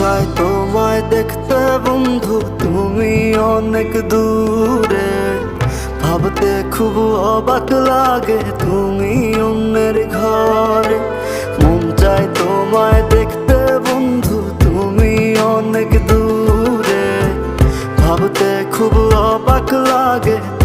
চায় তোমায় দেখতে বন্ধু, তুমি অনেক দূরে। ভাবতে খুব অবাক লাগে তুমি অন্যের ঘরে। মন চায় তোমায় দেখতে বন্ধু, তুমি অনেক দূরে। ভাবতে খুব অবাক লাগে